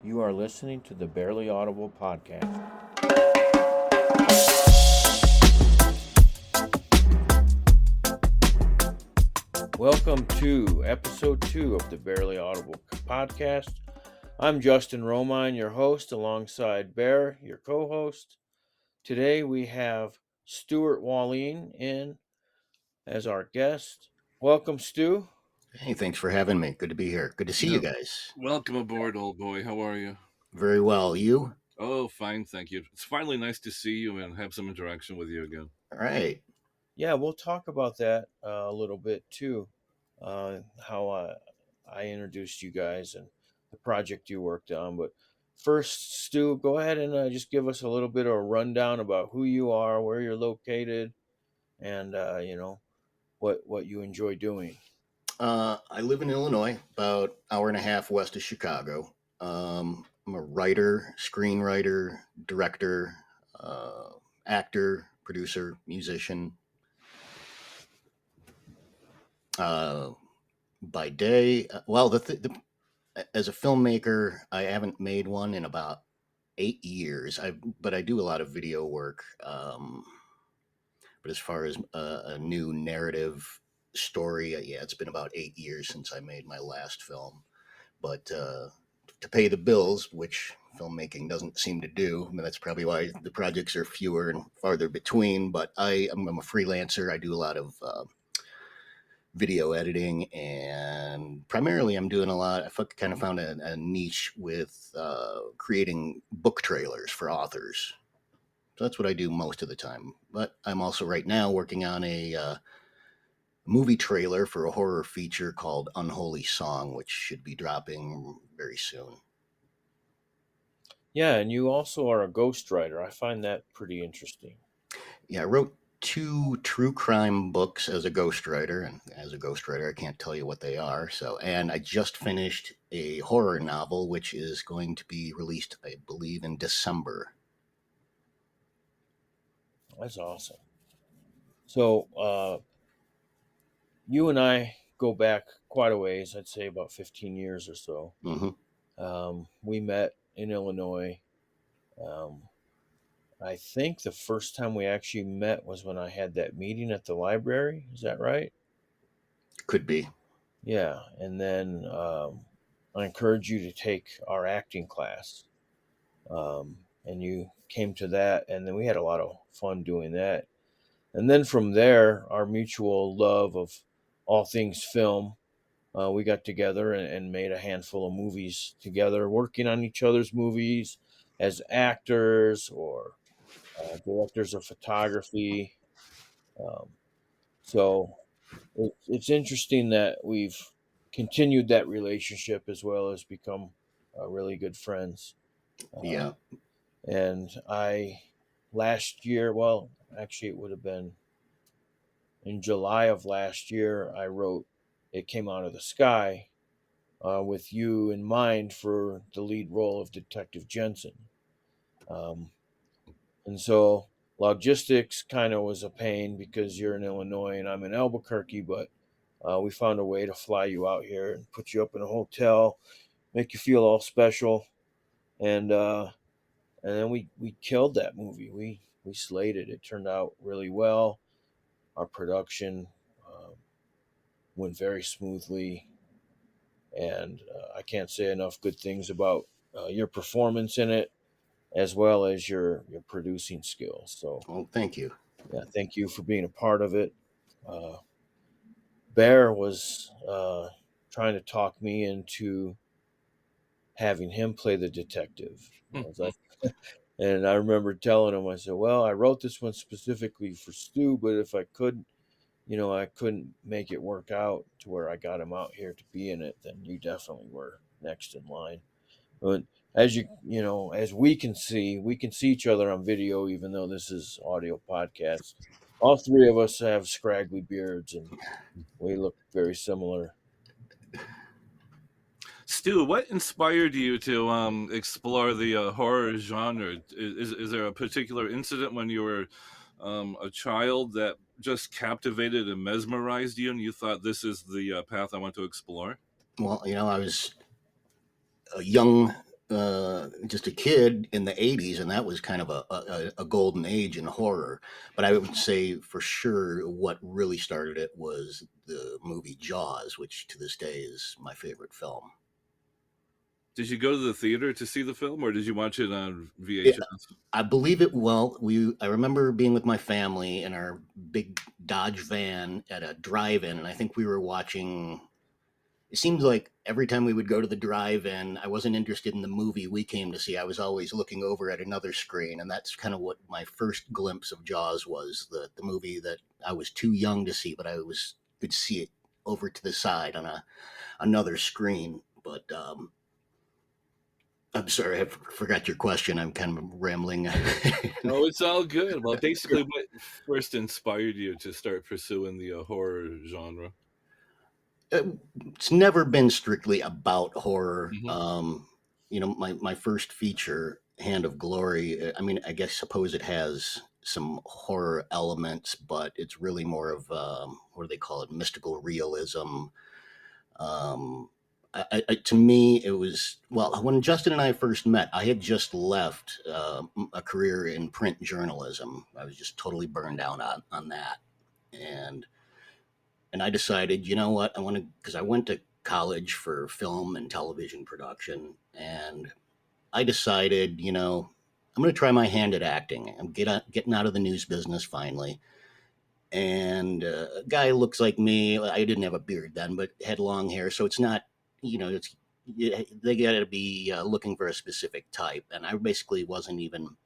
You are listening to the Barely Audible podcast. Welcome to episode 2 of the Barely Audible podcast. I'm Justin Romine, your host, alongside Bear, your co-host. Today we have Stuart Wahlin in as our guest. Welcome, Stu. Hey, thanks for having me. Good to be here. Good to see you guys. Welcome aboard, old boy. How are you? Very well. You? Oh, fine, thank you. It's finally nice to see you and have some interaction with you again. All right. Yeah, we'll talk about that a little bit too. How I introduced you guys and the project you worked on. But first, Stu, go ahead and just give us a little bit of a rundown about who you are, where you're located, and what you enjoy doing. I live in Illinois, about an hour and a half west of Chicago. I'm a writer, screenwriter, director, actor, producer, musician. By day, as a filmmaker, I haven't made one in about 8 years. But I do a lot of video work. But as far as a new narrative story, yeah, it's been about 8 years since I made my last film. But to pay the bills, which filmmaking doesn't seem to do, I mean, that's probably why the projects are fewer and farther between. But I'm a freelancer. I do a lot of video editing, and primarily I'm doing a lot. I kind of found a niche with creating book trailers for authors. So that's what I do most of the time. But I'm also right now working on a movie trailer for a horror feature called Unholy Song, which should be dropping very soon. Yeah, and you also are a ghostwriter. I find that pretty interesting. Yeah, I wrote 2 true crime books as a ghostwriter, and as a ghostwriter, I can't tell you what they are. And I just finished a horror novel, which is going to be released, I believe, in December. That's awesome. So, you and I go back quite a ways. I'd say about 15 years or so. Mm-hmm. We met in Illinois. I think the first time we actually met was when I had that meeting at the library. Is that right? Could be. Yeah. And then I encouraged you to take our acting class. And you came to that. And then we had a lot of fun doing that. And then from there, our mutual love of all things film, we got together and made a handful of movies together, working on each other's movies as actors or directors of photography. Um, so it's interesting that we've continued that relationship as well as become really good friends. Yeah. And I last year, well, actually, it would have been in July of last year, I wrote It Came Out of the Sky with you in mind for the lead role of Detective Jensen. And so logistics kind of was a pain because you're in Illinois and I'm in Albuquerque, but we found a way to fly you out here and put you up in a hotel, make you feel all special, and then we killed that movie. We slayed it. It turned out really well. Our production went very smoothly, and I can't say enough good things about your performance in it, as well as your producing skills. So, Well, thank you. yeah, thank you for being a part of it. Uh, Bear was trying to talk me into having him play the detective. I was like, and I remember telling him, I said, "Well, I wrote this one specifically for Stu, but if I couldn't, I couldn't make it work out to where I got him out here to be in it, then you definitely were next in line." But as as we can see each other on video, even though this is audio podcast. All three of us have scraggly beards, and we look very similar. Stu, what inspired you to explore the horror genre? Is there a particular incident when you were a child that just captivated and mesmerized you, and you thought this is the path I want to explore? Well, I was a young just a kid in the 80s, and that was kind of a golden age in horror. But I would say for sure what really started it was the movie Jaws, which to this day is my favorite film. Did you go to the theater to see the film, or did you watch it on It, VHS? I believe it. Well, I remember being with my family in our big Dodge van at a drive-in, and I think we were watching. It seems like every time we would go to the drive-in, I wasn't interested in the movie we came to see. I was always looking over at another screen, and that's kind of what my first glimpse of Jaws was. The movie that I was too young to see, but I was could see it over to the side on another screen. But I'm sorry, I forgot your question. I'm kind of rambling. Oh, it's all good. Well, basically, what first inspired you to start pursuing the horror genre? It's never been strictly about horror. Hmm. My first feature, Hand of Glory. I mean, I guess suppose it has some horror elements, but it's really more of what do they call it? Mystical realism. Um, to me, it was well when Justin and I first met. I had just left a career in print journalism. I was just totally burned out on that, and I decided, you know what, I want to because I went to college for film and television production, and I decided, I'm going to try my hand at acting. I'm getting out of the news business finally, and a guy looks like me. I didn't have a beard then, but had long hair, so it's not, it's they got to be looking for a specific type, and I basically wasn't even.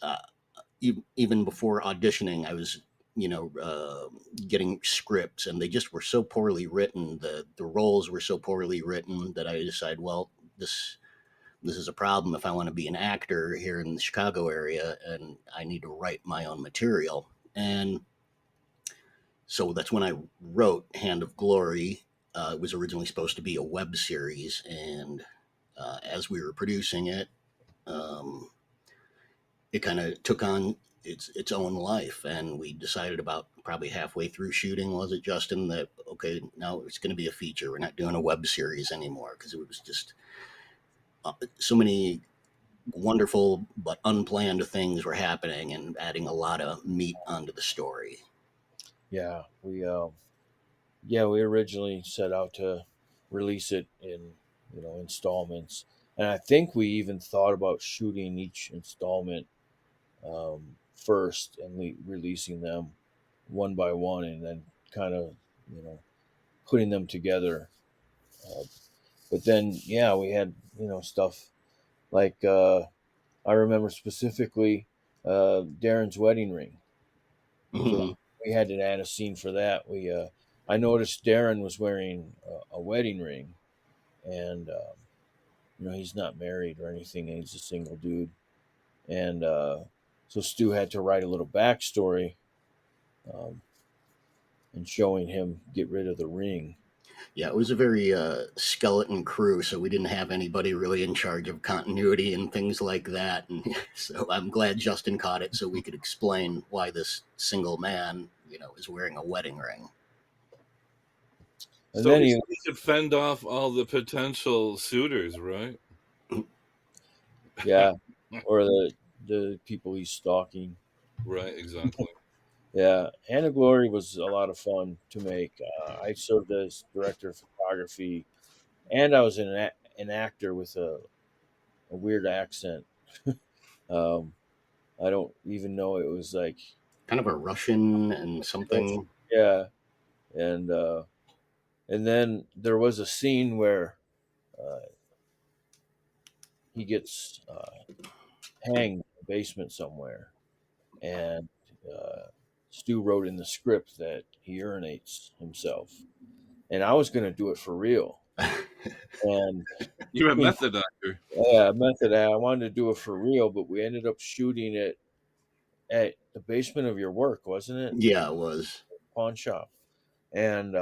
Uh, Even before auditioning, I was, getting scripts, and they just were so poorly written. The roles were so poorly written that I decided, well, this is a problem if I want to be an actor here in the Chicago area, and I need to write my own material. And so that's when I wrote Hand of Glory. It was originally supposed to be a web series, and as we were producing it, um, it kind of took on its own life, and we decided about probably halfway through shooting, was it, Justin, that okay, now it's going to be a feature, we're not doing a web series anymore, because it was just so many wonderful but unplanned things were happening and adding a lot of meat onto the story. Yeah, we originally set out to release it in installments, and I think we even thought about shooting each installment first and releasing them one by one, and then kind of you know putting them together. Uh, but then, yeah, we had stuff like I remember specifically Darren's wedding ring. Mm-hmm. So we had to add a scene for that. We I noticed Darren was wearing a wedding ring, and he's not married or anything. And he's a single dude, and so Stu had to write a little backstory um, and showing him get rid of the ring. Yeah, it was a very skeleton crew, so we didn't have anybody really in charge of continuity and things like that. And so I'm glad Justin caught it so we could explain why this single man, is wearing a wedding ring. And So then he he, he could fend off all the potential suitors, right? yeah, or the people he's stalking. Right, exactly. Yeah, Hannah Glory was a lot of fun to make. I served as director of photography, and I was an actor with a weird accent. Um, I don't even know it was like Kind of a Russian and something. yeah, and and then there was a scene where uh, he gets hanged in the basement somewhere, and uh, Stu wrote in the script that he urinates himself, and I was going to do it for real, and You're a method actor. yeah, method. I wanted to do it for real, but we ended up shooting it at the basement of your work, wasn't it? Yeah, it was. Pawn shop. And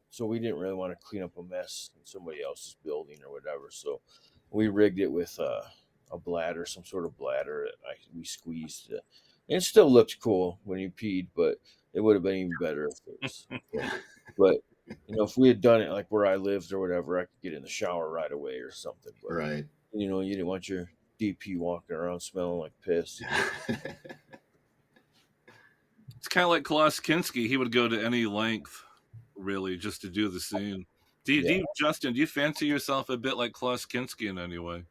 so we didn't really want to clean up a mess in somebody else's building or whatever. So we rigged it with a bladder, some sort of bladder. We squeezed it. And it still looked cool when you peed, but it would have been even better if it was. Yeah. But If we had done it like where I lived or whatever, I could get in the shower right away or something. But Right. you didn't want your DP walking around smelling like piss. It's kind of like Koloskinski. He would go to any length, really, just to do the scene. Yeah. Justin, do you fancy yourself a bit like Koloskinski in any way?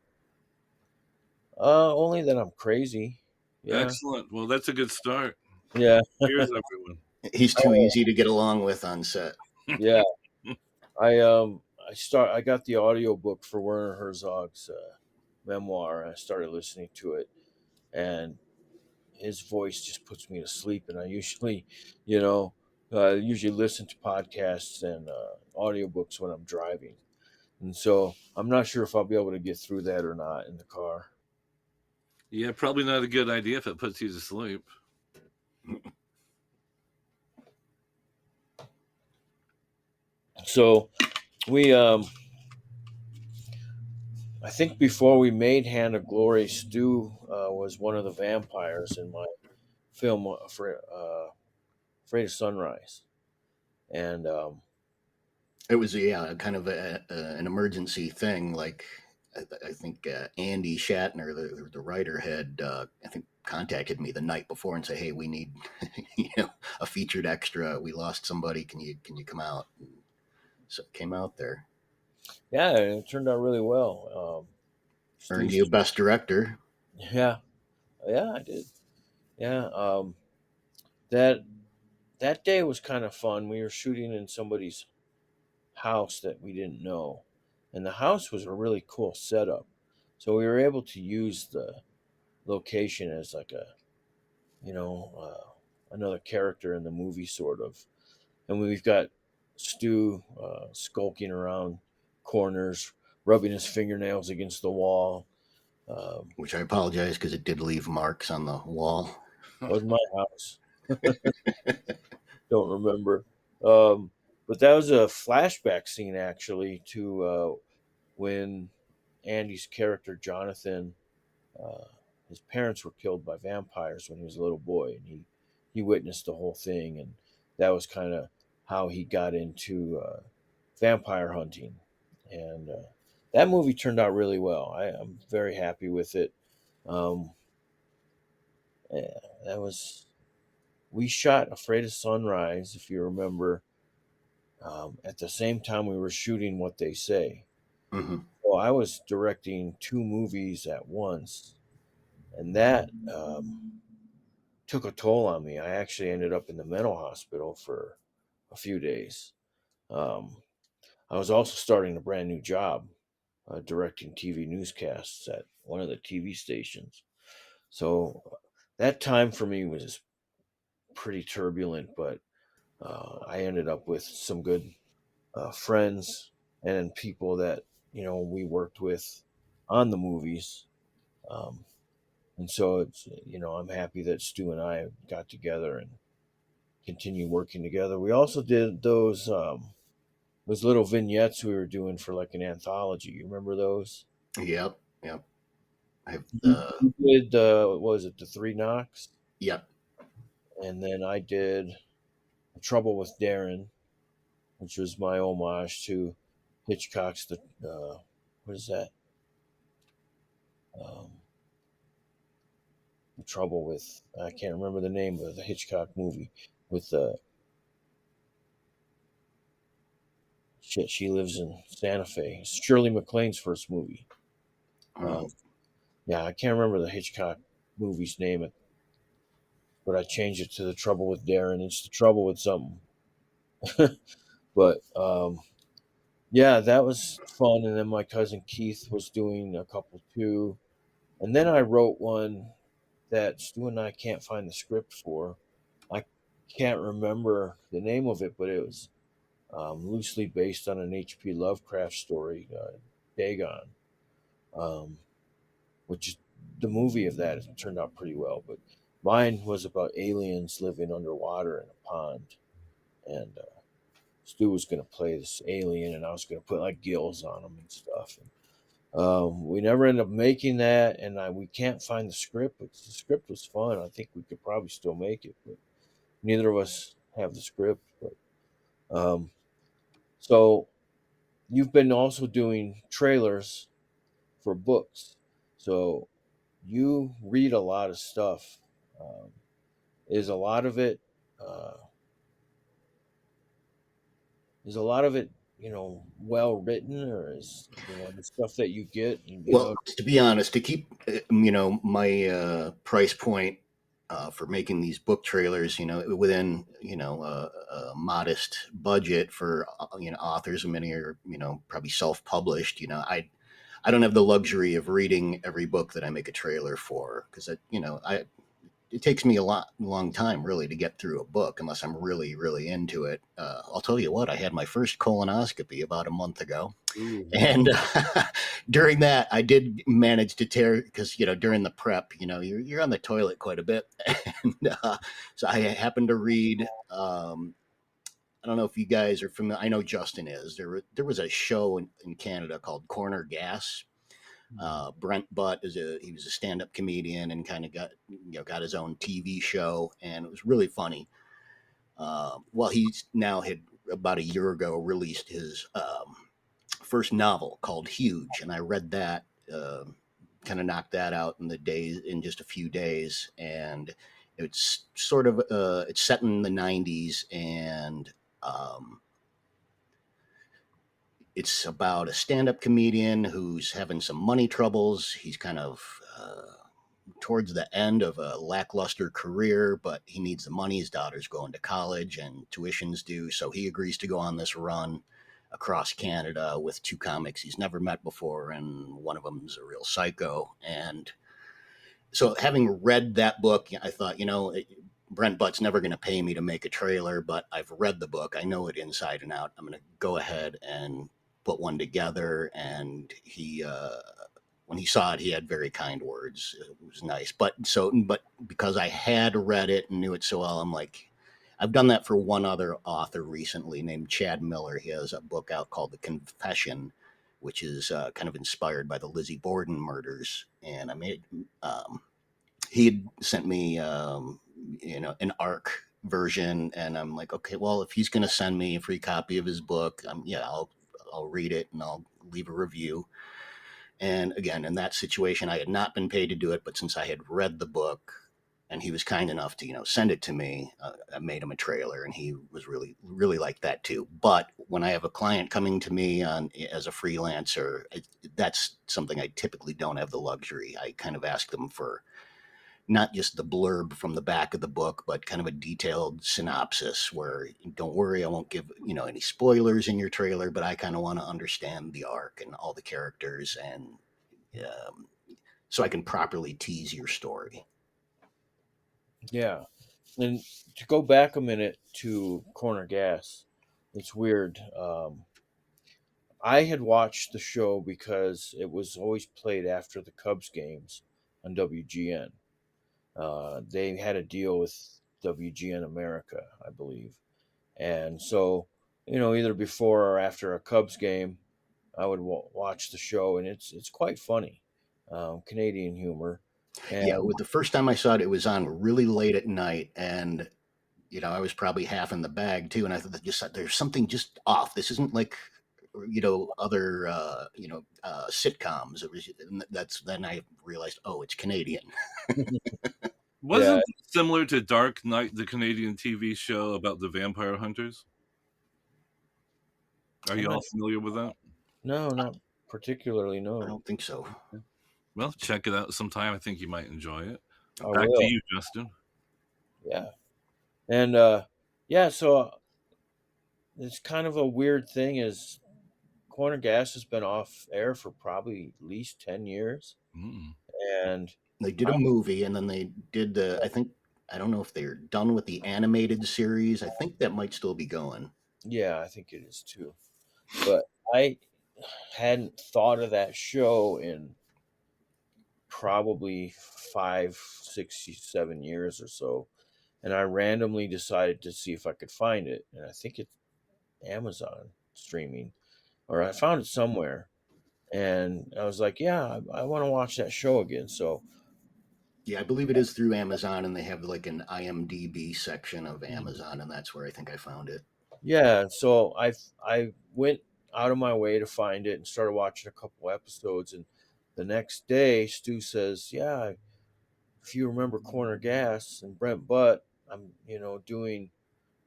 Only that I'm crazy. Yeah. Excellent. Well, that's a good start. Yeah. Cheers, everyone. He's too easy to get along with on set. Yeah. I got the audiobook for Werner Herzog's memoir, and I started listening to it, and his voice just puts me to sleep. And I usually listen to podcasts and audiobooks when I'm driving, and so I'm not sure if I'll be able to get through that or not in the car. Yeah, probably not a good idea if it puts you to sleep. So we I think before we made Hand of Glory, Stu was one of the vampires in my film Afraid of Sunrise, and It was kind of an emergency thing. Like I think Andy Shatner, the writer, had I think contacted me the night before and said, "Hey, we need a featured extra. We lost somebody. Can you come out?" And so it came out there. yeah, it turned out really well. Earned Stu's, you best director. yeah, yeah, I did. Yeah, that that day was kind of fun. We were shooting in somebody's house that we didn't know, and the house was a really cool setup. So we were able to use the location as like another character in the movie, sort of. And we've got Stu skulking around corners, rubbing his fingernails against the wall. Which I apologize because it did leave marks on the wall. That was my house. Don't remember. Um, but that was a flashback scene actually to when Andy's character Jonathan, uh, his parents were killed by vampires when he was a little boy, and he witnessed the whole thing, and that was kind of how he got into vampire hunting, and that movie turned out really well. I'm very happy with it. Um, yeah, that was we shot Afraid of Sunrise, if you remember, at the same time we were shooting What They Say. Hmm. Well, I was directing two movies at once, and that took a toll on me. I actually ended up in the mental hospital for a few days. Um, I was also starting a brand new job, directing TV newscasts at one of the TV stations. So that time for me was pretty turbulent, but I ended up with some good friends and people that we worked with on the movies. Um, and so I'm happy that Stu and I got together and continue working together. We also did those little vignettes we were doing for like an anthology. You remember those? Yep, yep. I've You did what was it, the Three Knocks, yep. and then I did Trouble with Darren, which was my homage to Hitchcock's what is that? Um, the Trouble with I can't remember the name of the Hitchcock movie with shit. She lives in Santa Fe. It's Shirley MacLaine's first movie. Uh, Oh, yeah, I can't remember the Hitchcock movie's name, but I changed it to The Trouble with Darren. It's The Trouble with something. But yeah, that was fun. And then my cousin Keith was doing a couple too. And then I wrote one that Stu and I can't find the script for. I can't remember the name of it, but it was loosely based on an H.P. Lovecraft story, Dagon, um, which is the movie of that. It turned out pretty well. But mine was about aliens living underwater in a pond. And Stu was going to play this alien, and I was going to put like gills on him and stuff. And, we never ended up making that, and we can't find the script. But the script was fun. I think we could probably still make it, but neither of us have the script. But um, So you've been also doing trailers for books. So you read a lot of stuff. Um, is a lot of it uh, is a lot of it, well written, or is, the stuff that you get, Well, to be honest, to keep my price point for making these book trailers, within a modest budget for authors, and many are probably self-published. I don't have the luxury of reading every book that I make a trailer for, because I it takes me a long time really to get through a book unless I'm really really into it. I'll tell you what, I had my first colonoscopy about a month ago, ooh, and during that, I did manage to tear, because during the prep, you're on the toilet quite a bit, and so I happened to read. I don't know if you guys are familiar. I know Justin is. There was a show in Canada called Corner Gas. Brent Butt he was a stand up comedian and kind of got his own TV show, and it was really funny. Well, he's now had about a year ago released his first novel called Huge, and I read that. Kind of knocked that out in just a few days, and it's sort of it's set in the '90s, and um, it's about a stand-up comedian who's having some money troubles. He's kind of towards the end of a lackluster career, but he needs the money. His daughter's going to college and tuition's due, so he agrees to go on this run across Canada with two comics he's never met before, and one of them's a real psycho. And so, having read that book, I thought, Brent Butt's never going to pay me to make a trailer, but I've read the book. I know it inside and out. I'm going to go ahead and put one together. And when he saw it, he had very kind words. It was nice. But because I had read it and knew it so well, I'm like, I've done that for one other author recently named Chad Miller. He has a book out called The Confession, which is kind of inspired by the Lizzie Borden murders. And I made, he had sent me, an ARC version, and I'm like, okay, well, if he's going to send me a free copy of his book, yeah, I'll read it and I'll leave a review. And again, in that situation, I had not been paid to do it, but since I had read the book and he was kind enough to, send it to me, I made him a trailer, and he was really, really like that too. But when I have a client coming to me as a freelancer, that's something I typically don't have the luxury. I kind of ask them for not just the blurb from the back of the book, but kind of a detailed synopsis where, don't worry, I won't give any spoilers in your trailer, but I kind of want to understand the arc and all the characters, and um, so I can properly tease your story. yeah. And to go back a minute to Corner Gas, it's weird. I had watched the show because it was always played after the Cubs games on WGN. They had a deal with WGN America, I believe. And so, either before or after a Cubs game, I would watch the show, and it's quite funny, Canadian humor. Yeah, And with the first time I saw it, it was on really late at night, and I was probably half in the bag too, and I thought that just there's something just off. This isn't like other sitcoms. It was, and that's then I realized, oh, it's Canadian. yeah, Wasn't it similar to Dark Knight, the Canadian TV show about the vampire hunters? Are I'm you all not. familiar with that? No, not particularly. I No, don't think so. Well, check it out sometime. I think you might enjoy it. I Back to will. you, Justin. Yeah, and yeah. So it's kind of a weird thing. Is Corner Gas has been off air for probably at least 10 years, Mm. and They did I, a movie, and then they did the. I think I don't know if they're done with the animated series. I think that might still be going. yeah, I think it is too. But I hadn't thought of that show in probably 5, 6, 7 years or so, and I randomly decided to see if I could find it, and I think it's Amazon streaming, or I found it somewhere, and I was like, yeah, I want to watch that show again. So Yeah, I believe it is through Amazon, and they have like an IMDb section of Mhm. Amazon, and that's where I think I found it. Yeah, so I went out of my way to find it and started watching a couple episodes, and the next day Stu says, "Yeah, if you remember Corner Gas and Brent Butt, I'm, doing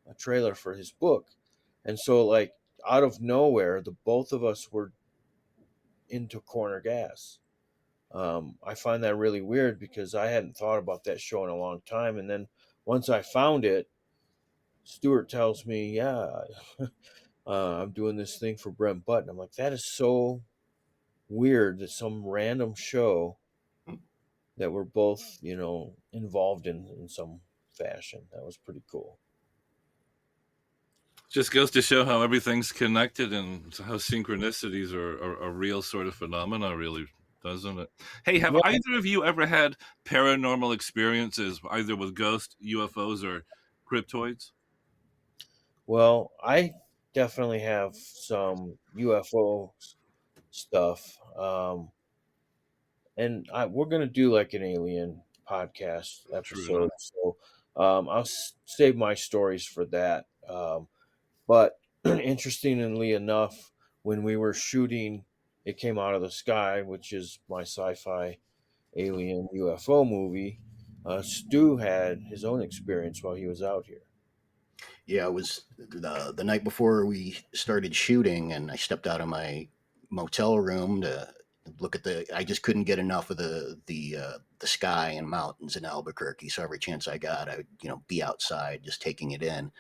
a trailer for his book." And so like out of nowhere, the both of us were into Corner Gas. I find that really weird because I hadn't thought about that show in a long time, and then once I found it, Stuart tells me, "Yeah, I'm doing this thing for Brent Button." I'm like, that is so weird that some random show that we're both, involved in some fashion. That was pretty cool. Just goes to show how everything's connected and how synchronicities are a real sort of phenomena, really, doesn't it? Hey, have Yeah. either of you ever had paranormal experiences, either with ghosts, UFOs, or cryptoids? Well, I definitely have some UFO stuff. And we're going to do like an alien podcast True enough. episode. So I'll save my stories for that. But interestingly enough, when we were shooting It Came Out of the Sky, which is my sci fi alien UFO movie, Stu had his own experience while he was out here. Yeah, it was the night before we started shooting, and I stepped out of my motel room to look at the. I just couldn't get enough of the sky and mountains in Albuquerque. So every chance I got, I would be outside just taking it in,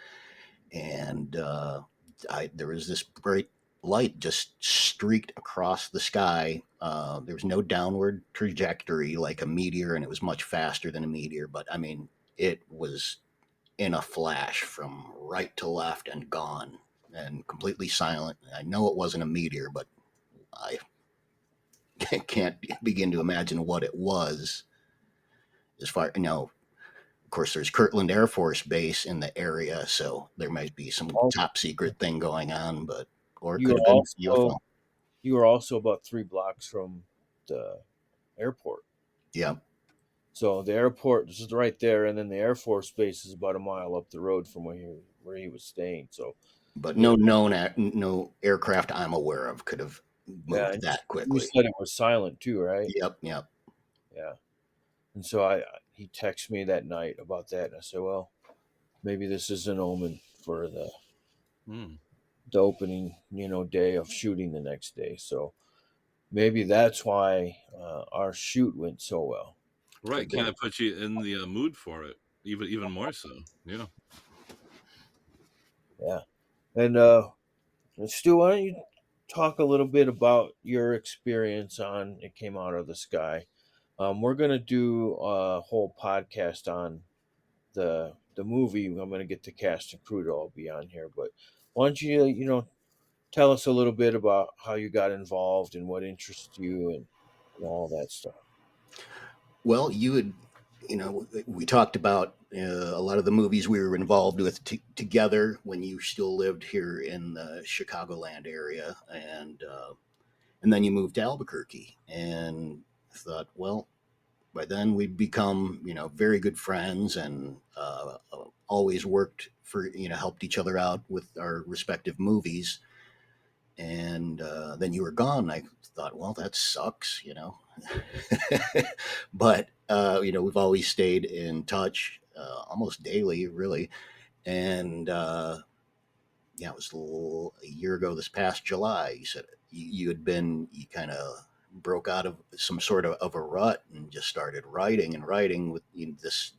and there was this bright light just streaked across the sky. There was no downward trajectory like a meteor, and it was much faster than a meteor. But I mean, it was in a flash from right to left and gone and completely silent. I know it wasn't a meteor, but I can't begin to imagine what it was. As far of course, there's Kirtland Air Force Base in the area, so there might be some Also, top secret thing going on, but or it you could were have been also UFO. you were also about 3 blocks from the airport. Yeah, So the airport this is right there, and then the Air Force Base is about a mile up the road from where he was staying. So but yeah, no aircraft I'm aware of could have yeah. moved And that you quickly. said it was silent too, right? Yep. Yeah. And so he texted me that night about that, and I said, well, maybe this is an omen for Hmm. the opening, day of shooting the next day. So maybe that's why our shoot went so well. Right, Could kind be. of put you in the mood for it, even more so. Yeah. Yeah. And Stu, why don't you talk a little bit about your experience on It Came Out of the Sky? We're gonna do a whole podcast on the movie. I'm gonna get the cast and crew to all be on here, but why don't you tell us a little bit about how you got involved and what interests you and all that stuff. Well, we talked about a lot of the movies we were involved with together when you still lived here in the Chicagoland area, and then you moved to Albuquerque, and I thought, well, by then we'd become very good friends, and always worked for helped each other out with our respective movies, and then you were gone. I thought, well, that sucks. But we've always stayed in touch almost daily, really. And yeah, it was a year ago this past July. You said you kind of broke out of some sort of a rut and just started writing and writing with this,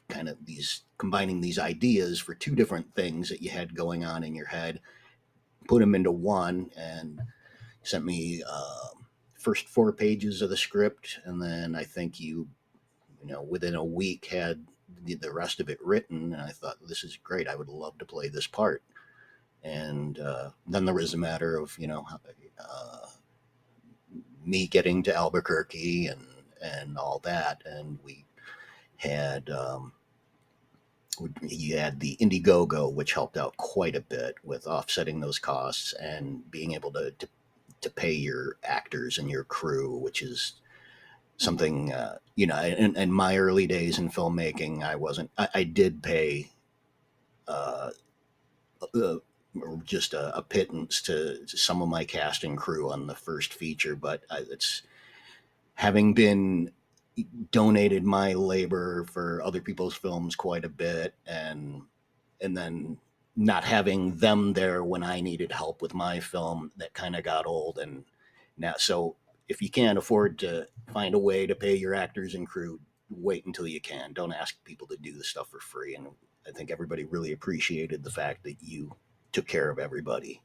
kind of these combining these ideas for two different things that you had going on in your head, put them into one, and sent me first 4 pages of the script, and then I think within a week had the rest of it written. And I thought, this is great. I would love to play this part. And then there was a matter of uh, me getting to Albuquerque and all that, and we had. You had the Indiegogo, which helped out quite a bit with offsetting those costs and being able to pay your actors and your crew, which is something in my early days in filmmaking. I did pay uh, just a pittance to some of my cast and crew on the first feature, but it's having been donated my labor for other people's films quite a bit, and then not having them there when I needed help with my film, that kind of got old. And now, so if you can't afford to find a way to pay your actors and crew, wait until you can. Don't ask people to do the stuff for free. And I think everybody really appreciated the fact that you took care of everybody.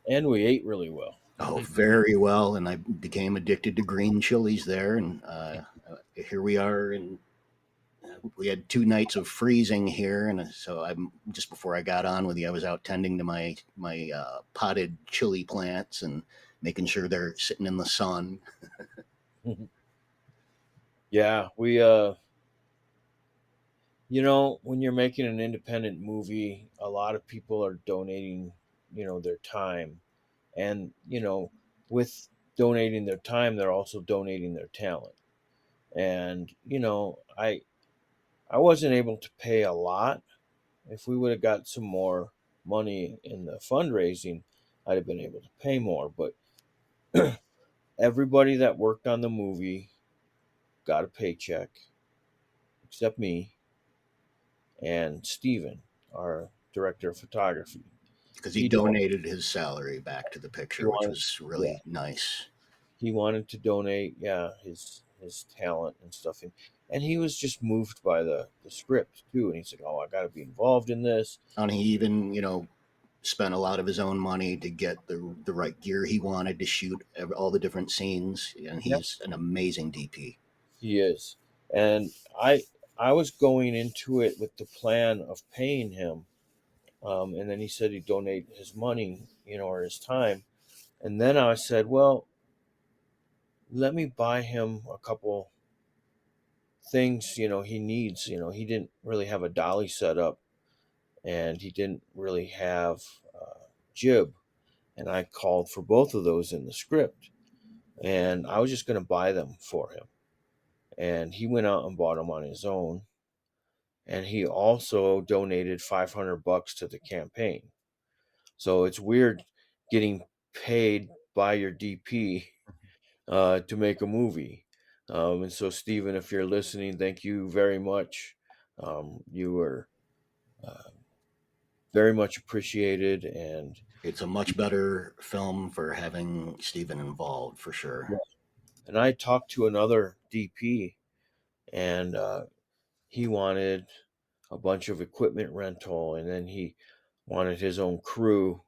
And we ate really well. Oh, very well. And I became addicted to green chilies there. And here we are. And we had 2 nights of freezing here. And so I'm just before I got on with you, I was out tending to my potted chili plants and making sure they're sitting in the sun. Yeah, we when you're making an independent movie, a lot of people are donating, their time. And, with donating their time, they're also donating their talent. And, I wasn't able to pay a lot. If we would have got some more money in the fundraising, I'd have been able to pay more. But everybody that worked on the movie got a paycheck except me and Steven, our director of photography. Because he He don't donated his salary back to the he picture, which wanted was yeah, really nice. he wanted to donate, yeah, his talent and stuff. And he was just moved by the script too. And he said, "Oh, I got to be involved in this." And he even, spent a lot of his own money to get the right gear he wanted to shoot all the different scenes. And Yep, he's an amazing DP. he is. And I was going into it with the plan of paying him. And then he said he'd donate his money, or his time. And then I said, well, let me buy him a couple things, he needs. He didn't really have a dolly set up, and he didn't really have jib. And I called for both of those in the script. And I was just going to buy them for him. And he went out and bought them on his own. And he also donated $500 to the campaign. So it's weird getting paid by your DP to make a movie. And so, Stephen, if you're listening, thank you very much. You were uh, very much appreciated. And It's a much better film for having Steven involved, for yeah, sure. and I talked to another DP, and he wanted a bunch of equipment rental, and then he wanted his own crew,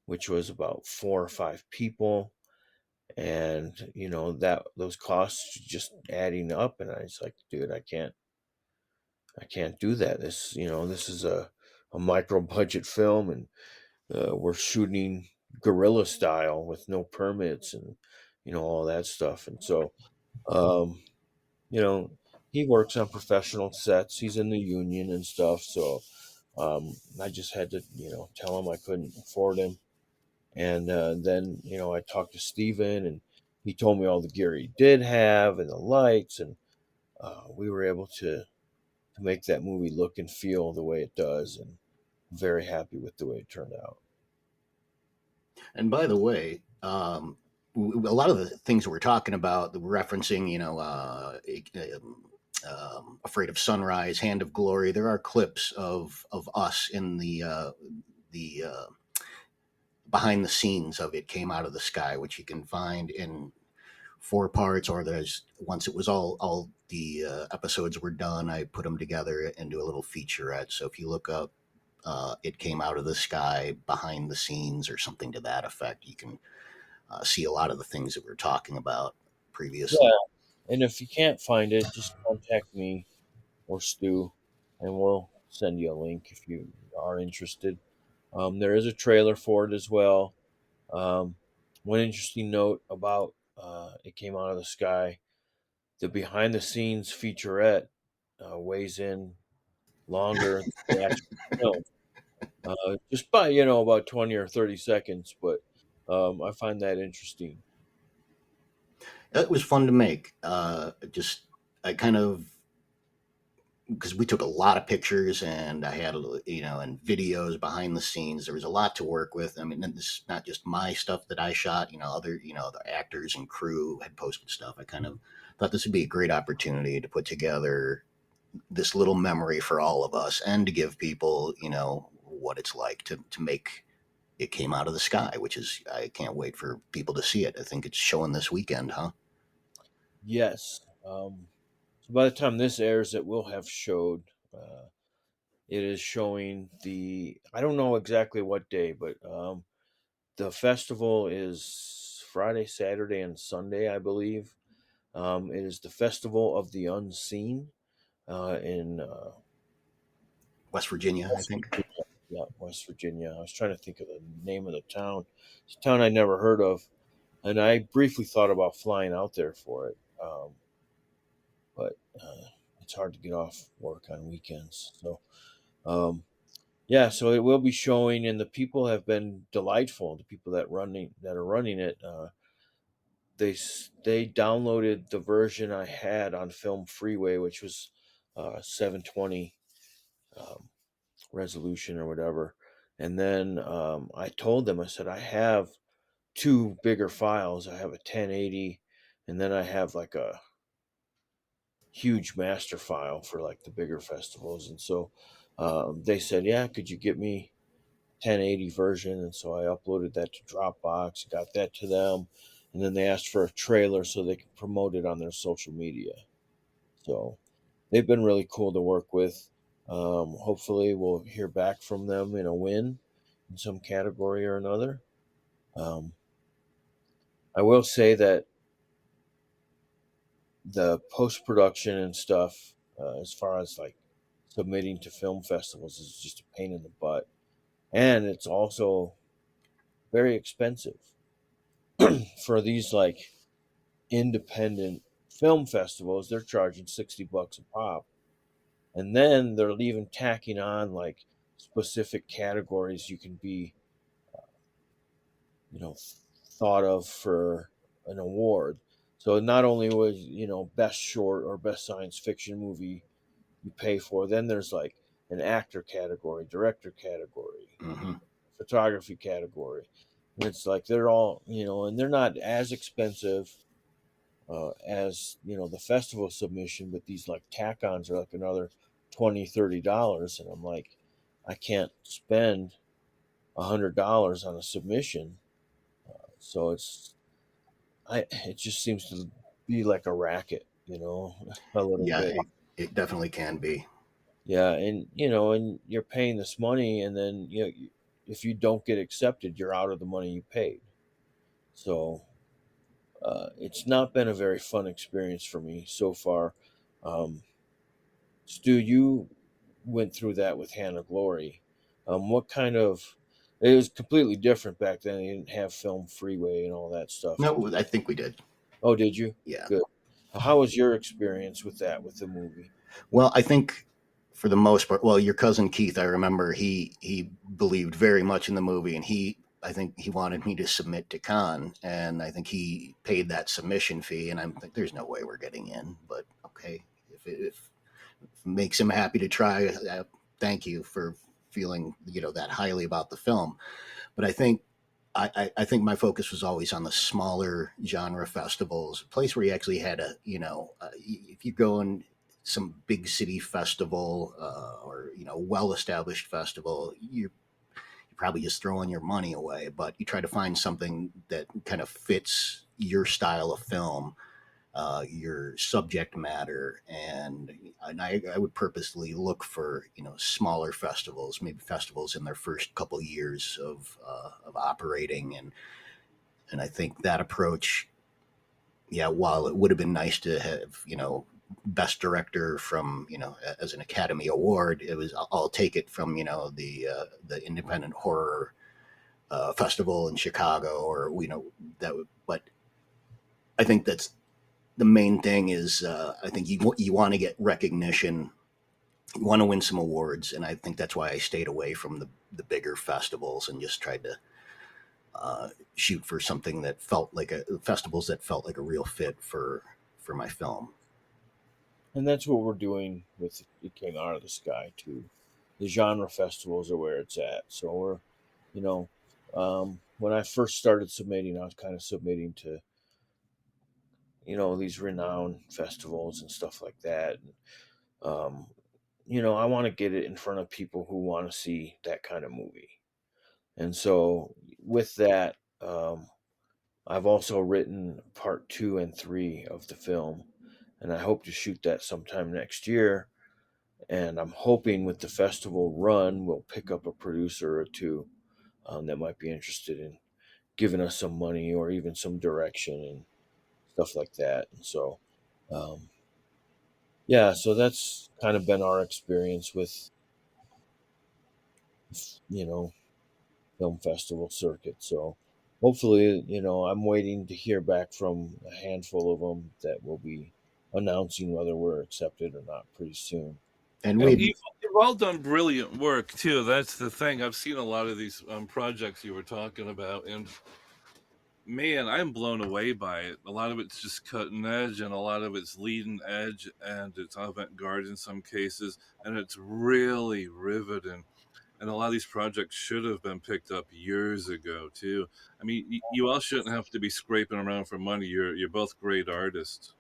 which was about 4 or 5 people. And that those costs just adding up, and I was like, dude, I can't do that. This is a micro budget film, and we're shooting guerrilla style with no permits, and all that stuff. And so, um, you know, he works on professional sets. He's in the union and stuff. So I just had to, tell him I couldn't afford him. And then, I talked to Steven, and he told me all the gear he did have and the lights, and we were able to make that movie look and feel the way it does. And I'm very happy with the way it turned out. And by the way, a lot of the things that we're talking about, referencing, Afraid of Sunrise, Hand of Glory, there are clips of us in the behind the scenes of It Came Out of the Sky, which you can find in 4 parts, or there's once it was all the episodes were done, I put them together into a little featurette. So if you look up It Came Out of the Sky behind the scenes or something to that effect, you can see a lot of the things that we are talking about previously. Yeah. And if you can't find it, just contact me or Stu, and we'll send you a link if you are interested. There is a trailer for it as well. Um, One interesting note about It Came Out of the Sky, the behind the scenes featurette weighs in longer than the actual film, just by, about 20 or 30 seconds. But I find that interesting. It was fun to make. Just I kind of because we took a lot of pictures, and I had, and videos behind the scenes. There was a lot to work with. I mean, this is not just my stuff that I shot. Other, the actors and crew had posted stuff. I kind of thought this would be a great opportunity to put together this little memory for all of us, and to give people, what it's like to make it came out of the sky, which is, I can't wait for people to see it. I think it's showing this weekend, huh? Yes. So by the time this airs, it will have showed. It is showing the. I don't know exactly what day, but the festival is Friday, Saturday, and Sunday, I believe. It is the Festival of the Unseen in West Virginia, I West think. Virginia. Yeah, West Virginia. I was trying to think of the name of the town. It's a town I never heard of, and I briefly thought about flying out there for it, but it's hard to get off work on weekends. So, yeah, so it will be showing, and the people have been delightful. The people that are running it, they downloaded the version I had on Film Freeway, which was 720 um, resolution or whatever. And then I told them, I said, I have two bigger files. I have a 1080, and then I have like a huge master file for like the bigger festivals. And so they said, yeah, could you get me 1080 version? And so I uploaded that to Dropbox, got that to them, and then they asked for a trailer so they could promote it on their social media. So they've been really cool to work with. Hopefully, we'll hear back from them in a win in some category or another. Um, I will say that the post production and stuff, as far as like submitting to film festivals, is just a pain in the butt, and it's also very expensive for these like independent film festivals. They're charging $60 a pop, and then they're even tacking on like specific categories you can be, you know, thought of for an award. So not only was, best short or best science fiction movie you pay for, then there's like an actor category, director category, Hmm. photography category, and it's like they're all, and they're not as expensive as, the festival submission, but these like tack-ons are like another $20-$30, and I'm like, I can't spend $100 on a submission. So it just seems to be like a racket, a little Yeah, bit. it definitely can be. Yeah, and and you're paying this money, and then if you don't get accepted, you're out of the money you paid. So it's not been a very fun experience for me so far. Um, Stu, you went through that with Hannah Glory. What kind of? It was completely different back then. You didn't have Film Freeway and all that stuff. Did No, you? I think we did. Oh, did you? Yeah. Good. How was your experience with that with the movie? Well, I think for the most part, well, your cousin Keith, I remember he believed very much in the movie, and I think he wanted me to submit to Con, and I think he paid that submission fee, and I'm like, there's no way we're getting in, but okay, if it makes him happy to try, thank you for feeling that highly about the film. But I think my focus was always on the smaller genre festivals, a place where you actually had if you go in some big city festival, or well established festival, you're probably just throwing your money away. But you try to find something that kind of fits your style of film, your subject matter, and I would purposely look for smaller festivals, maybe festivals in their first couple years of operating, and I think that approach, yeah, while it would have been nice to have best director from as an Academy Award, it was, I'll take it from the independent horror festival in Chicago, or that, but I think that's the main thing is, I think you want to get recognition, you want to win some awards, and I think that's why I stayed away from the bigger festivals and just tried to shoot for something that felt like a festivals that felt like a real fit for my film. And that's what we're doing with It Came Out of the Sky too. The genre festivals are where it's at. So we're, you know, when I first started submitting, I was kind of submitting to, these renowned festivals and stuff like that. And, um, I want to get it in front of people who want to see that kind of movie. And so with that, I've also written part 2 and 3 of the film, and I hope to shoot that sometime next year. And I'm hoping with the festival run, we'll pick up a producer or two that might be interested in giving us some money or even some direction and stuff like that. And so, um, yeah, so that's kind of been our experience with, you know, film festival circuit. So hopefully, I'm waiting to hear back from a handful of them that will be announcing whether we're accepted or not pretty soon. And And we you've all done brilliant work too. That's the thing. I've seen a lot of these projects you were talking about, and man, I'm blown away by it. A lot of it's just cutting edge, and a lot of it's leading edge, and it's avant garde in some cases, and it's really riveting. And a lot of these projects should have been picked up years ago too. I mean, you all shouldn't have to be scraping around for money. You're both great artists,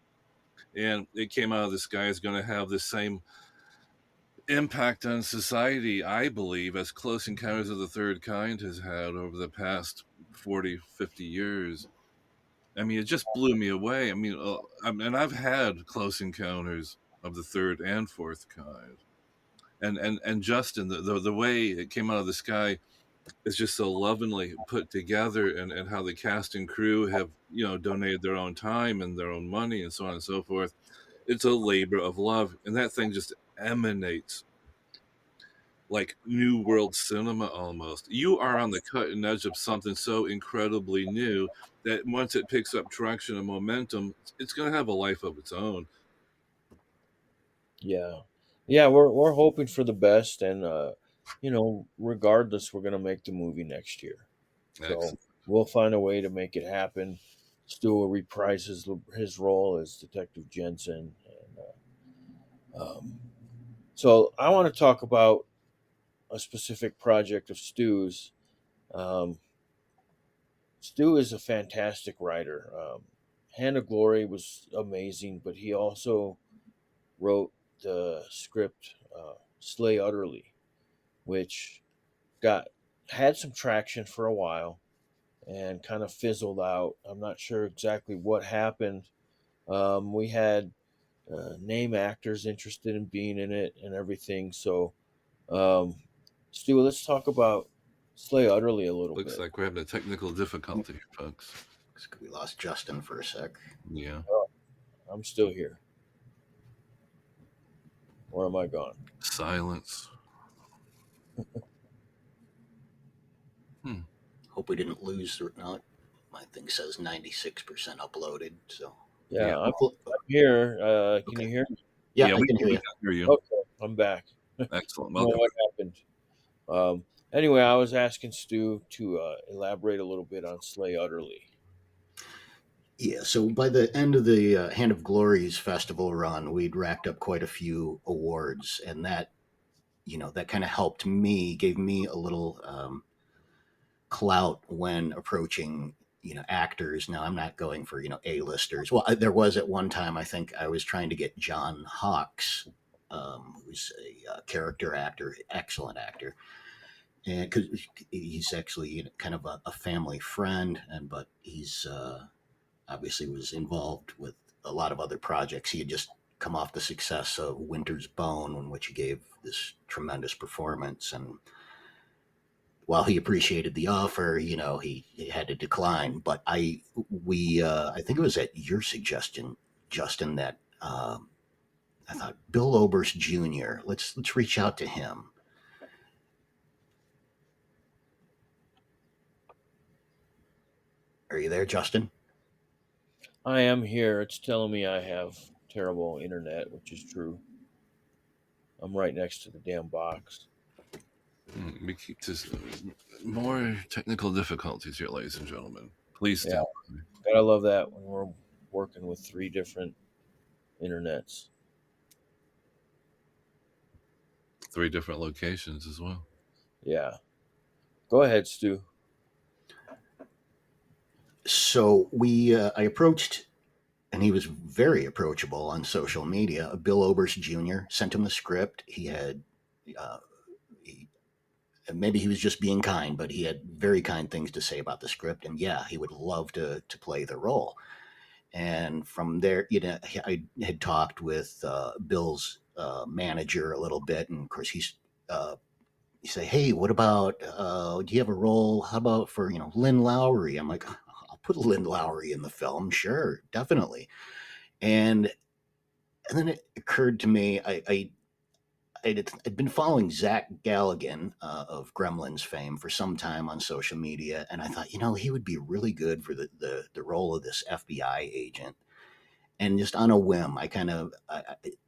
and It Came Out of the Sky is going to have the same impact on society, I believe, as Close Encounters of the Third Kind has had over the past 40, 50 years. I mean, it just blew me away. I mean, and I've had close encounters of the third and fourth kind. And Justin, the way It Came Out of the Sky is just so lovingly put together, and how the cast and crew have, donated their own time and their own money and so on and so forth. It's a labor of love, and that thing just emanates like new world cinema almost. You are on the cutting edge of something so incredibly new that once it picks up traction and momentum, it's going to have a life of its own. Yeah, yeah, we're hoping for the best, and regardless, we're gonna make the movie next year. So Excellent. we'll find a way to make it happen. Stu will reprise his role as Detective Jensen, and so I want to talk about a specific project of Stu's. Um, Stu is a fantastic writer. Hand of Glory was amazing, but he also wrote the script Slay Utterly, which got had some traction for a while and kind of fizzled out. I'm not sure exactly what happened. We had name actors interested in being in it and everything. So, um, Stu, let's talk about Slay Utterly a little Looks bit. like we're having a technical difficulty, folks. we lost Justin for a sec. Yeah. I'm still here. Or am I gone? Silence. Hmm. Hope we didn't lose or not. My thing says 96% uploaded. So Yeah. Yeah, I'm hopefully, here. Can okay. you hear me? Yeah, Yeah, I can hear we you. can hear you. Okay, I'm back. I Excellent. don't know Welcome. what happened. Anyway, I was asking Stu to elaborate a little bit on Slay Utterly. Yeah, so by the end of the Hand of Glory's festival run, we'd racked up quite a few awards, and that kind of helped me, gave me a little clout when approaching actors. Now I'm not going for A-listers. Well, there was at one time I think I was trying to get John Hawkes, who's a character actor, excellent actor, and because he's actually kind of a family friend, and but he's obviously was involved with a lot of other projects. He had just come off the success of Winter's Bone, in which he gave this tremendous performance. And while he appreciated the offer, he had to decline. But I think it was at your suggestion, Justin, that I thought Bill Oberst Jr. Let's reach out to him. Are you there, Justin? I am here. It's telling me I have terrible internet, which is true. I'm right next to the damn box. We keep this more technical difficulties here, ladies and gentlemen. Please Yeah, stand. gotta love that when we're working with 3 different internets. 3 different locations as well. Yeah. Go ahead, Stu. So I approached, and he was very approachable on social media. Bill Oberst Jr. sent him the script. Uh, he, maybe he was just being kind, but he had very kind things to say about the script. And yeah, he would love to play the role. And from there, I had talked with Bill's manager a little bit, and of course he say, "Hey, what about? Do you have a role? How about for Lynn Lowry?" I'm like, "I'll put Lynn Lowry in the film, sure, definitely." And and then it occurred to me, I'd been following Zach Galligan of Gremlins fame for some time on social media, and I thought, he would be really good for the role of this FBI agent. And just on a whim, I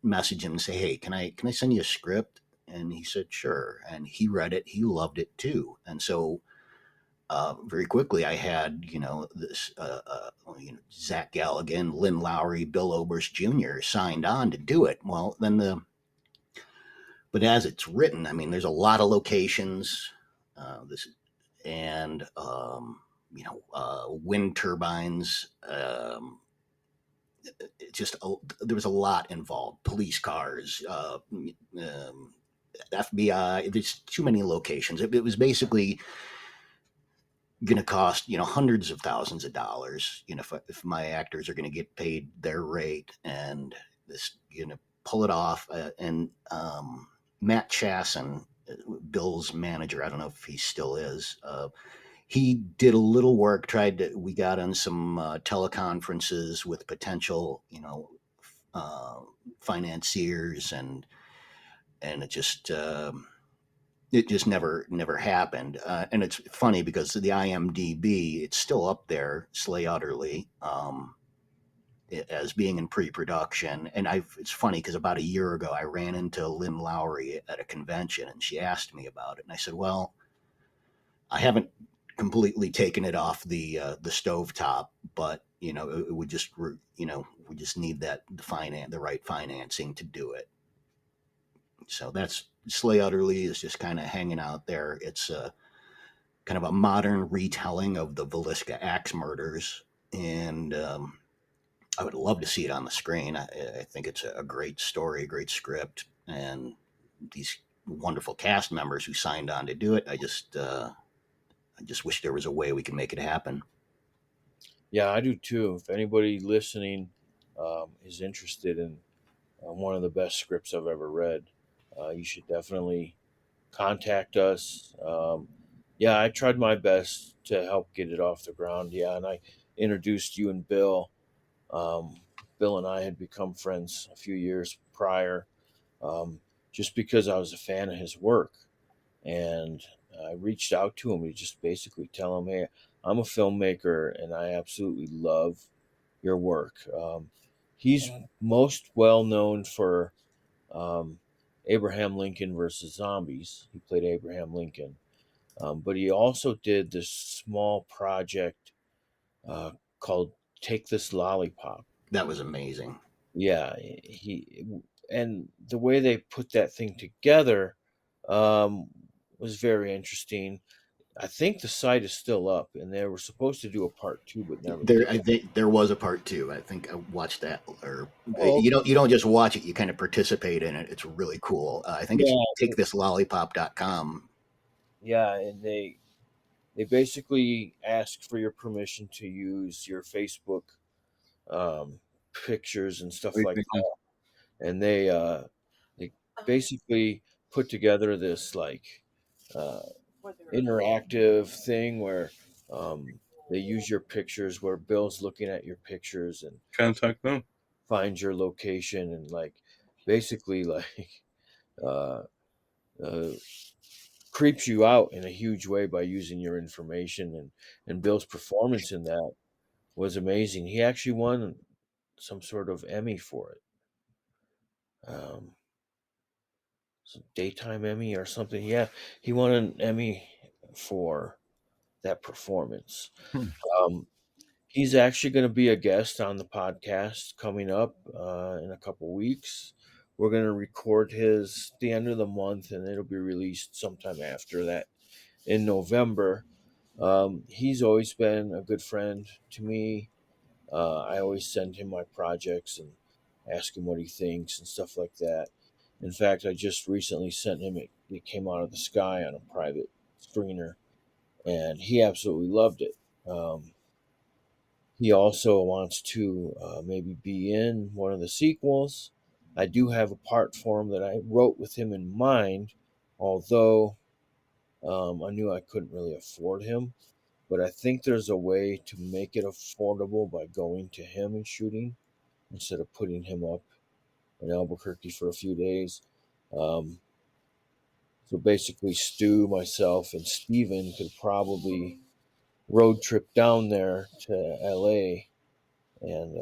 messaged him and say, "Hey, can I send you a script?" And he said, "Sure." And he read it. He loved it too. And so very quickly, I had this Zach Galligan, Lynn Lowry, Bill Oberst Jr. signed on to do it. Well, but as it's written, I mean, there's a lot of locations. This and wind turbines. Just there was a lot involved. Police cars, FBI. There's too many locations. It was basically going to cost hundreds of thousands of dollars. If my actors are going to get paid their rate, and this pull it off. And Matt Chasson, Bill's manager, I don't know if he still is. He did a little work. We got on some teleconferences with potential, uh, financiers, and it just never happened. And it's funny because the IMDb, it's still up there, Slay Utterly, as being in pre-production. And it's funny because about a year ago, I ran into Lynn Lowry at a convention, and she asked me about it, and I said, "Well, I haven't completely taken it off the stovetop, but it would just we just need the right financing to do it." So that's Slay Utterly is just kind of hanging out there. It's kind of a modern retelling of the Villisca axe murders, and I would love to see it on the screen. I think it's a great story, a great script, and these wonderful cast members who signed on to do it. I just wish there was a way we could make it happen. Yeah, I do too. If anybody listening is interested in one of the best scripts I've ever read, you should definitely contact us. Yeah, I tried my best to help get it off the ground. Yeah, and I introduced you and Bill. Um, Bill and I had become friends a few years prior, just because I was a fan of his work. And I reached out to him to just basically tell him, "Hey, I'm a filmmaker and I absolutely love your work." He's most well known for um, Abraham Lincoln versus Zombies. He played Abraham Lincoln, but he also did this small project uh, called "Take This Lollipop." That was amazing. Yeah, he and the way they put that thing together um, was very interesting. I think the site is still up, and they were supposed to do a part two, but never There, did. I think there was a part two. I think I watched that, or Oh, you don't just watch it; you kind of participate in it. It's really cool. I think it's yeah, takethislollipop.com. yeah, and they basically ask for your permission to use your Facebook um, pictures and stuff like that, and they basically put together this like uh, interactive thing where they use your pictures, where Bill's looking at your pictures and Contact them. finds your location and like basically like uh, uh, creeps you out in a huge way by using your information. And Bill's performance in that was amazing. He actually won some sort of Emmy for it. Um, some daytime Emmy or something. Yeah, he won an Emmy for that performance. Hmm. Um, he's actually going to be a guest on the podcast coming up in a couple weeks. we're going to record his the end of the month, and it'll be released sometime after that in November. He's always been a good friend to me. I always send him my projects and ask him what he thinks and stuff like that. In fact, I just recently sent him it came out of the sky on a private screener, and he absolutely loved it. He also wants to maybe be in one of the sequels. I do have a part for him that I wrote with him in mind, although I knew I couldn't really afford him. But I think there's a way to make it affordable by going to him and shooting instead of putting him up in Albuquerque for a few days. Um, so basically, Stu, myself, and Steven could probably road trip down there to LA and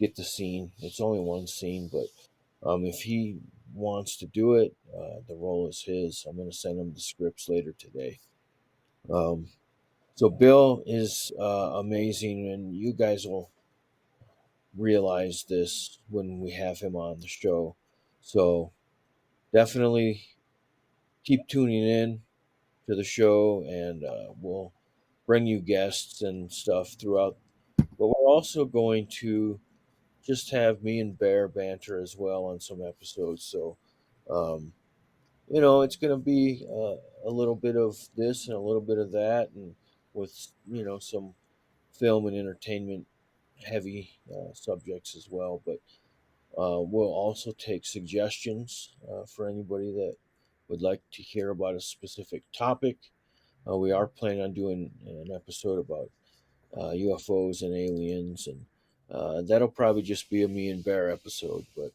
get the scene. It's only one scene, but if he wants to do it, the role is his. I'm going to send him the scripts later today. Um, so Bill is amazing, and you guys will realize this when we have him on the show. So definitely keep tuning in to the show, and we'll bring you guests and stuff throughout. But we're also going to just have me and Bear banter as well on some episodes. So, um, it's going to be a little bit of this and a little bit of that, and with some film and entertainment heavy subjects as well. But we'll also take suggestions for anybody that would like to hear about a specific topic. We are planning on doing an episode about UFOs and aliens, and that'll probably just be a me and Bear episode. But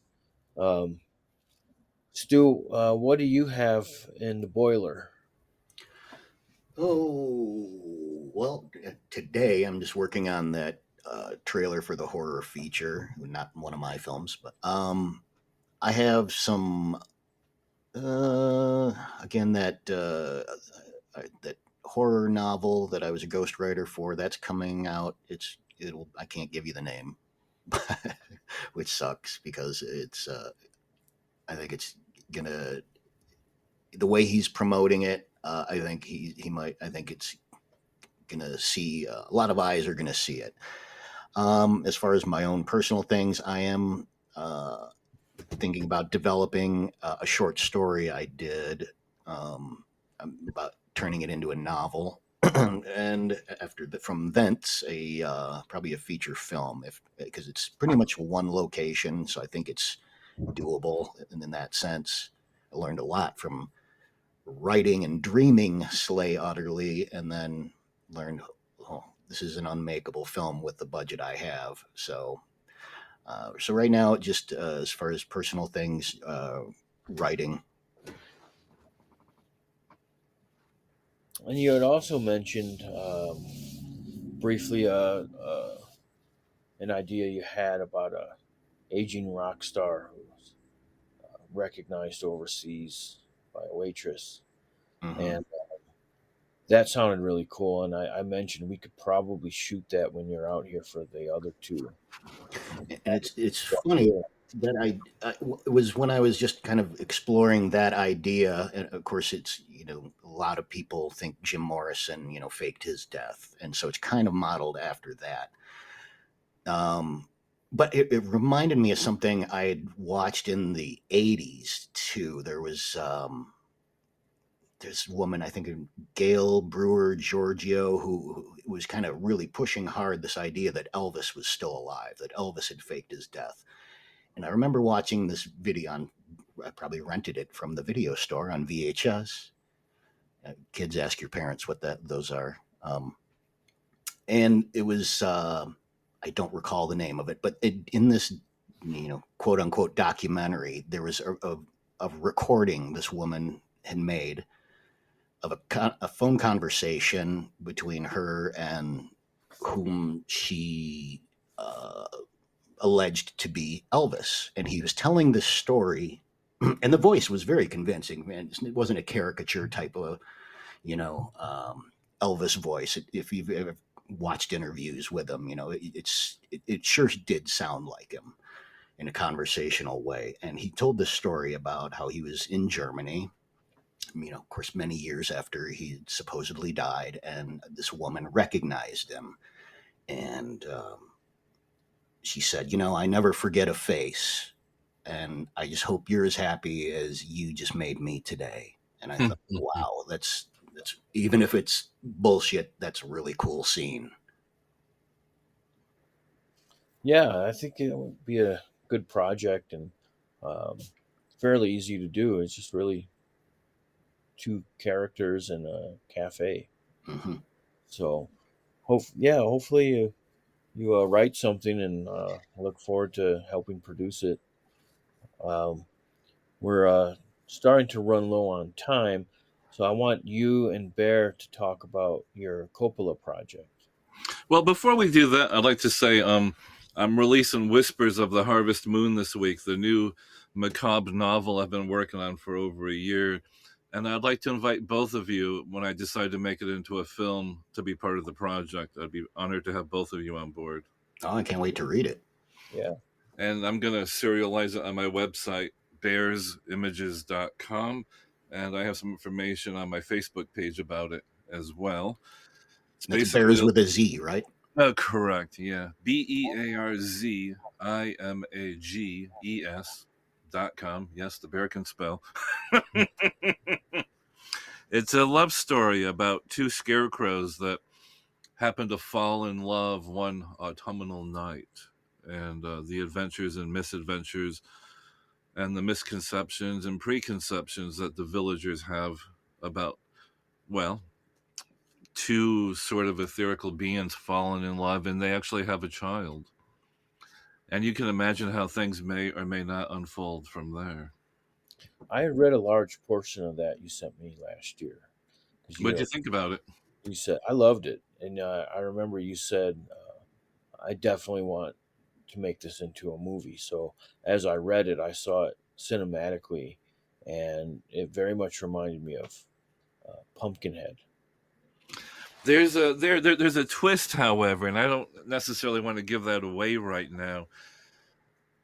Stu, what do you have in the boiler? Oh, well, today I'm just working on that trailer for the horror feature. Not one of my films, but I have some. Again, that horror novel that I was a ghostwriter for. That's coming out. It'll. I can't give you the name, which sucks because it's. I think it's gonna. The way he's promoting it, I think he might. I think it's gonna see a lot of eyes are gonna see it. As far as my own personal things, I am thinking about developing a short story I did about turning it into a novel. And from thence, probably a feature film, if because it's pretty much one location, so I think it's doable in that sense. I learned a lot from writing and dreaming Slay Utterly, and then learned, oh, this is an unmakeable film with the budget I have. So right now, just as far as personal things, writing. And you had also mentioned briefly an idea you had about a aging rock star who was recognized overseas by a waitress, Hmm. and that sounded really cool. And I mentioned we could probably shoot that when you're out here for the other two. And it's funny that it was when I was just kind of exploring that idea, and of course, it's a lot of people think Jim Morrison faked his death, and so it's kind of modeled after that. But it reminded me of something I had watched in the '80s too. There was this woman, I think Gail Brewer Giorgio, who was kind of really pushing hard this idea that Elvis was still alive, that Elvis had faked his death. And I remember watching this video on, I probably rented it from the video store on VHS. Kids, ask your parents what those are. And it was, I don't recall the name of it, but in this, quote unquote documentary, there was a recording this woman had made of a phone conversation between her and whom she uh, alleged to be Elvis. And he was telling this story, and the voice was very convincing, man. It wasn't a caricature type of, you know, Elvis voice. If you've ever watched interviews with him, it sure did sound like him. in a conversational way. And he told this story about how he was in Germany, of course, many years after he supposedly died, and this woman recognized him. And she said, I never forget a face. And I just hope you're as happy as you just made me today. And I thought, wow, that's even if it's bullshit, that's a really cool scene. Yeah, I think it would be a good project and um, fairly easy to do. It's just really two characters in a cafe. Hmm. So, hopefully you write something, and I look forward to helping produce it. Um, we're starting to run low on time, so I want you and Bear to talk about your Coppola project. Well, before we do that, I'd like to say I'm releasing Whispers of the Harvest Moon this week, the new macabre novel I've been working on for over a year. And I'd like to invite both of you, when I decide to make it into a film, to be part of the project. I'd be honored to have both of you on board. Oh, I can't wait to read it. Yeah, And I'm going to serialize it on my website, bearsimages.com. And I have some information on my Facebook page about it as well. It's That's basically Bears with a Z, right? correct. Yeah. BEARZIMAGES.com. Yes, the bear can spell. It's a love story about two scarecrows that happen to fall in love one autumnal night, and the adventures and misadventures and the misconceptions and preconceptions that the villagers have about, well, two sort of etherical beings falling in love, and they actually have a child. And you can imagine how things may or may not unfold from there. I had read a large portion of that you sent me last year because What'd you think about it? you said I loved it, and I remember you said I definitely want to make this into a movie. So as I read it, I saw it cinematically, and it very much reminded me of Pumpkinhead. There's a twist, however, and I don't necessarily want to give that away right now.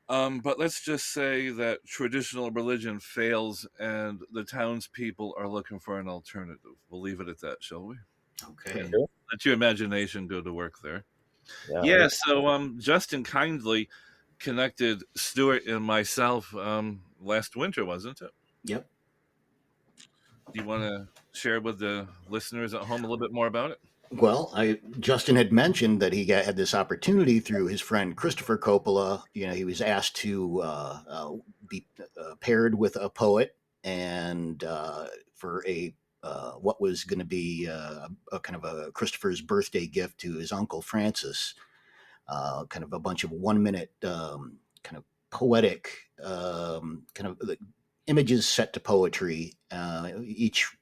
But let's just say that traditional religion fails, and the townspeople are looking for an alternative. We'll leave it at that, shall we? Okay. Sure. Let your imagination go to work there. Yeah, I Yeah. look, So Justin kindly connected Stuart and myself last winter, wasn't it? Yep. Do you want to share with the listeners at home a little bit more about it? Well, Justin had mentioned that had this opportunity through his friend Christopher Coppola. He was asked to be paired with a poet, and for a what was going to be a kind of a Christopher's birthday gift to his uncle Francis, kind of a bunch of 1 minute kind of poetic kind of images set to poetry, each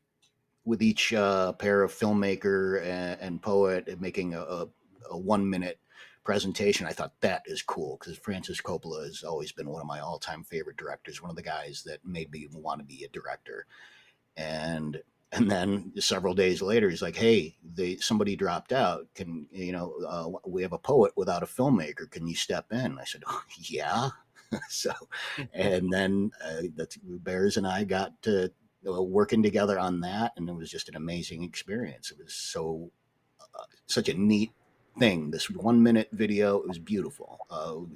pair of filmmaker and poet making a 1 minute presentation. I thought that is cool because Francis Coppola has always been one of my all time favorite directors, one of the guys that made me want to be a director. And then several days later, he's like, "Hey, somebody dropped out. We have a poet without a filmmaker. Can you step in?" I said, "Oh, yeah." So, and then Bears and I got to working together on that, and it was just an amazing experience. It was such a neat thing. This 1 minute video, it was beautiful. To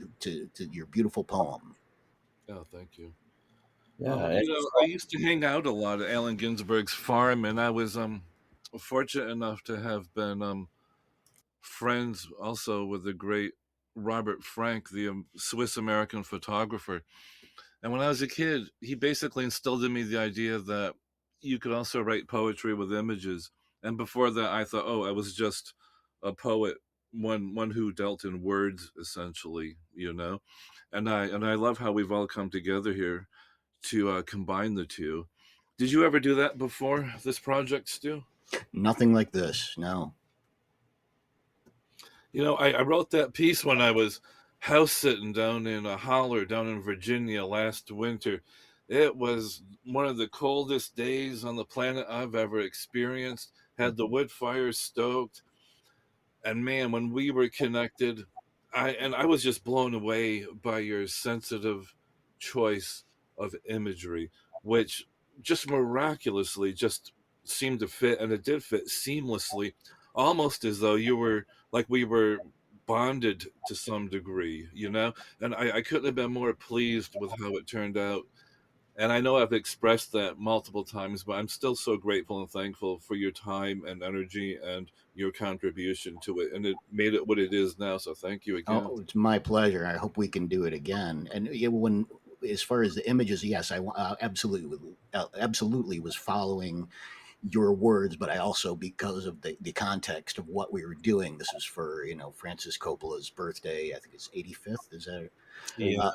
your beautiful poem. Oh, thank you. yeah, and I used to hang out a lot at Allen Ginsberg's farm, and I was fortunate enough to have been friends also with the great Robert Frank, the Swiss American photographer. And when I was a kid, he basically instilled in me the idea that you could also write poetry with images. And before that, I thought, oh, I was just a poet, one who dealt in words, essentially, you know. And I love how we've all come together here to combine the two. Did you ever do that before this project, Stu? Nothing like this. No. I wrote that piece when I was house sitting down in a holler down in Virginia last winter. It was one of the coldest days on the planet I've ever experienced. Had the wood fire stoked, and man, when we were connected, I was just blown away by your sensitive choice of imagery, which just miraculously just seemed to fit, and it did fit seamlessly, almost as though you were like we were bonded to some degree, you know. And I couldn't have been more pleased with how it turned out. And I know I've expressed that multiple times, but I'm still so grateful and thankful for your time and energy and your contribution to it. And it made it what it is now. So thank you again. Oh, it's my pleasure. I hope we can do it again. And yeah, when, as far as the images, yes, I absolutely was following your words, but I also, because of the context of what we were doing, this is for, Francis Coppola's birthday. I think it's 85th. Is that? Yeah. Uh,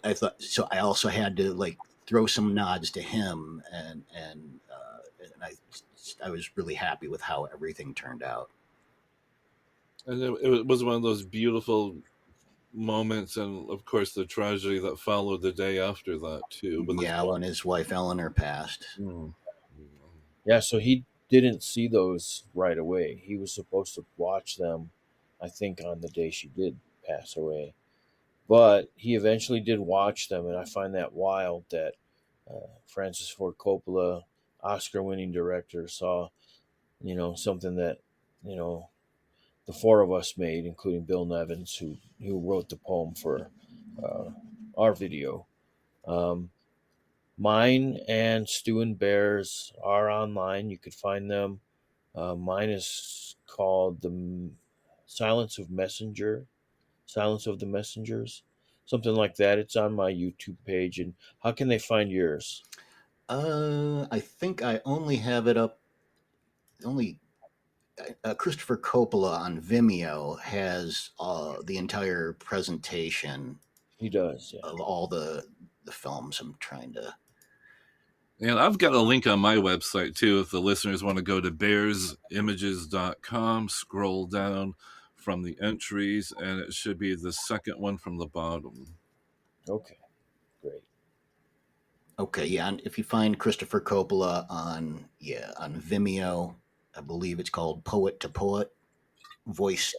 I thought so. I also had to like throw some nods to him, and I was really happy with how everything turned out. And it was one of those beautiful moments. And of course, the tragedy that followed the day after that, too, with his Yeah, wife. when his wife Eleanor passed. Mm. Yeah, so he didn't see those right away. He was supposed to watch them, I think, on the day she did pass away. But he eventually did watch them, and I find that wild that Francis Ford Coppola, Oscar-winning director, saw something that you know the four of us made, including Bill Nevins, who wrote the poem for uh, our video. Um, Mine and Stu and Bears are online. You could find them. Mine is called Silence of the Messengers, something like that. It's on my YouTube page. And how can they find yours? I think I only have it up. Only Christopher Coppola on Vimeo has the entire presentation He does, yeah. of all the films. I'm trying to. And I've got a link on my website too. If the listeners want to go to bearsimages.com, scroll down from the entries, and it should be the second one from the bottom. Okay, great. Okay, yeah. And if you find Christopher Coppola on Vimeo, I believe it's called Poet to Poet Voice.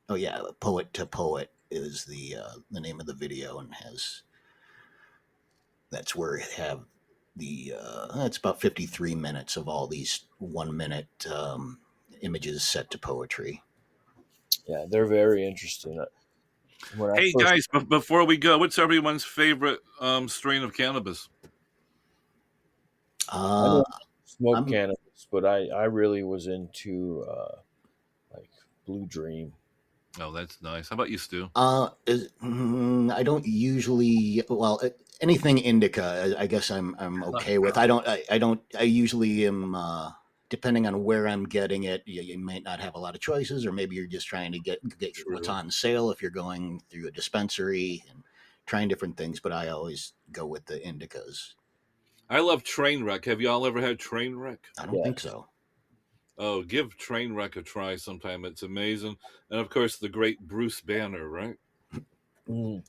Oh yeah, Poet to Poet is the name of the video, and has that's where it have it's about 53 minutes of all these 1 minute images set to poetry. Yeah, they're very interesting. When I Hey first, guys, before we go, what's everyone's favorite strain of cannabis? I Uh, don't smoke I'm cannabis, but I really was into like Blue Dream. Oh, that's nice. How about you, Stu? I don't usually, well, anything indica. I guess I'm okay with. I usually am. Depending on where I'm getting it, you might not have a lot of choices, or maybe you're just trying to get what's True. on sale if you're going through a dispensary and trying different things. But I always go with the indicas. I love Trainwreck. Have y'all ever had Trainwreck? I don't think Yes. so. Oh, give Trainwreck a try sometime. It's amazing. And of course, the great Bruce Banner, right? Mm.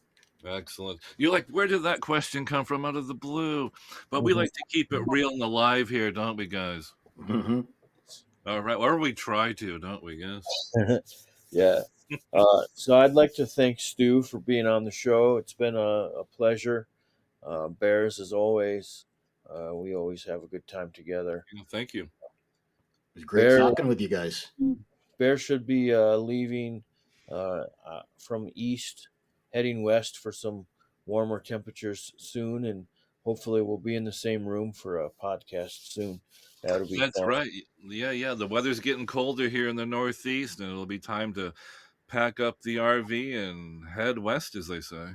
Excellent. You're like, where did that question come from out of the blue? But we Mhm. like to keep it real and alive here, don't we, guys? Hmm. All right. Or we try to, don't we? Yes. Yeah. So I'd like to thank Stu for being on the show. It's been a pleasure. Bears, as always, we always have a good time together. Thank you. It was great Bear, talking with you guys. Bear should be leaving from east, heading west for some warmer temperatures soon, and hopefully we'll be in the same room for a podcast soon. That'll be That's fun. right. Yeah, yeah. The weather's getting colder here in the Northeast, and it'll be time to pack up the RV and head west, as they say.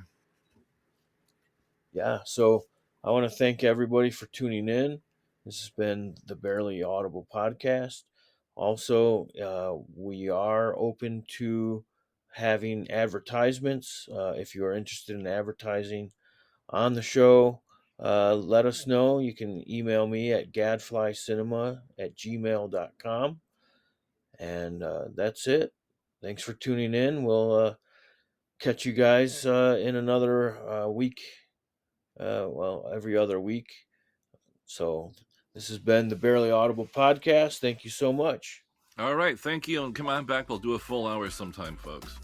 Yeah, so I want to thank everybody for tuning in. This has been the Barely Audible podcast. Also, we are open to having advertisements. If you are interested in advertising on the show, let us know. You can email me at gadflycinema@gmail.com. And that's it. Thanks for tuning in. We'll catch you guys in another week. Well, every other week. So this has been the Barely Audible podcast. Thank you so much. All right. Thank you. And come on back. We'll do a full hour sometime, folks.